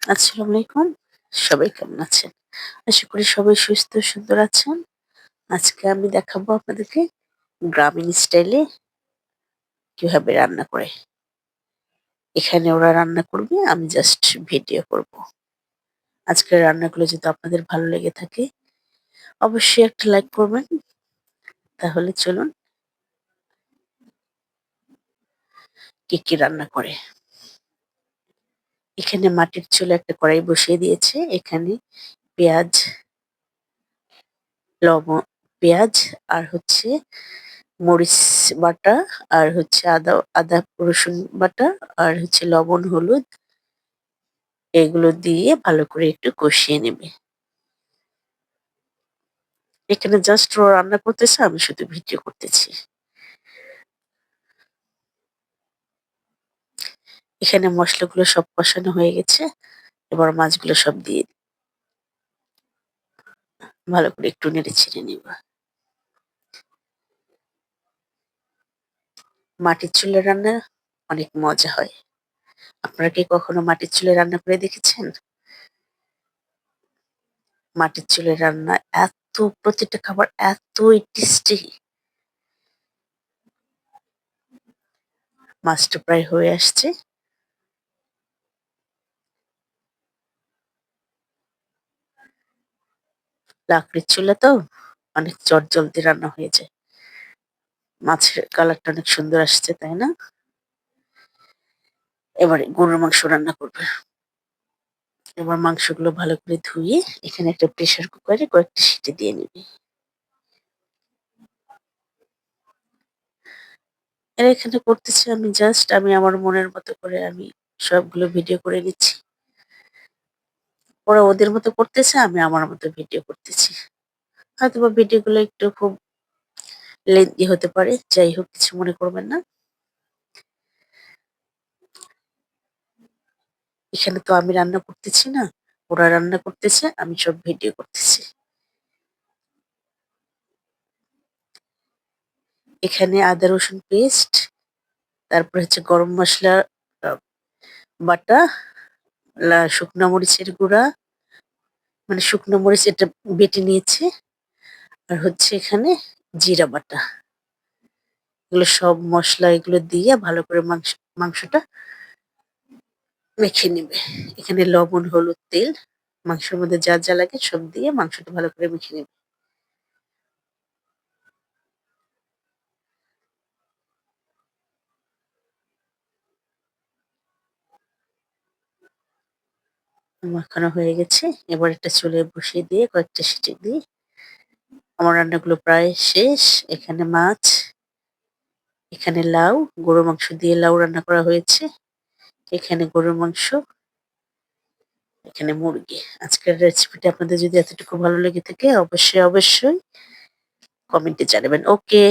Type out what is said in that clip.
আসসালামু আলাইকুম। সবাই কেমন আছেন? আশা করি সবাই সুস্থ সুন্দর আছেন। আজকে আমি দেখাবো আপনাদেরকে গ্রামীণ স্টাইলে কিভাবে রান্না করে। এখানে ওরা রান্না করবে, আমি জাস্ট ভিডিও করব। আজকের রান্নাগুলো যদি আপনাদের ভালো লেগে থাকে, অবশ্যই একটা লাইক করবেন। তাহলে চলুন কি রান্না করে। এখানে মাটির চুলায় একটা কড়াই বসিয়ে দিয়েছে। এখানে পেঁয়াজ, লবণ, পেঁয়াজ আর হচ্ছে মরিচ বাটা আর হচ্ছে আদা রসুন বাটা আর হচ্ছে লবণ, হলুদ এগুলো দিয়ে ভালো করে একটু কষিয়ে নেবে। এখানে জাস্ট ও রান্না করতেছে, আমি শুধু ভিডিও করতেছি। এখানে মসলাগুলো সব কষানো হয়ে গেছে। এবার মাছগুলো সব দিয়ে ভালো করে একটু নেড়ে ছেড়ে নিব। মাটির চুলার রান্না অনেক মজা হয়। আপনারা কি কখনো মাটির চুলায় রান্না করে দেখেছেন? মাটির চুলায় রান্না প্রতিটা খাবার এতই টেস্টি। মাছটা প্রায় হয়ে আসছে। লাকড়ির চুলা তো অনেক চটজলদি রান্না হয়ে যায়। মাছের কালারটা অনেক সুন্দর আসছে, তাই না? এবারে গরুর মাংস রান্না করবে। এবার মাংসগুলো ভালো করে ধুয়ে এখানে একটা প্রেসার কুকারে কয়েকটা সিটি দিয়ে নিবি। এরা এখানে করতেছে, আমি আমার মনের মতো করে আমি সবগুলো ভিডিও করে নিচ্ছি। ওরা ওদের মতো করতেছে, আমি আমার মতো ভিডিও করতেছি। হয়তোবা ভিডিওগুলো একটু খুব লেন্থি হতে পারে। যাই হোক, কিছু মনে করবেন না। এখানে তো আমি রান্না করতেছি না, ওরা রান্না করতেছে, আমি সব ভিডিও করতেছি। এখানে আদা রসুন পেস্ট, তারপর হচ্ছে গরম মসলা আ বাটা, শুকনো মরিচের গুঁড়া, মানে শুকনো মরিচ এটা বেটে নিয়েছি। আর হচ্ছে এখানে জিরা বাটা। এগুলো সব মসলা এগুলো দিয়ে ভালো করে মাংসটা মেখে নিবে। এখানে লবণ, হলুদ, তেল, মাংসের মধ্যে যা লাগে সব দিয়ে মাংসটা ভালো করে মেখে নিবে। মাখানো হয়ে গেছে। এবার একটা চুলায় বসিয়ে দিয়ে কয়েকটা সিটি দিয়ে আমার রান্নাগুলো প্রায় শেষ। এখানে মাছ, এখানে লাউ, গরুর মাংস দিয়ে লাউ রান্না করা হয়েছে। এখানে গরুর মাংস, এখানে মুরগি। আজকের রেসিপিটা আপনাদের যদি এতটুকু ভালো লেগে থাকে অবশ্যই কমেন্টে জানাবেন। ওকে।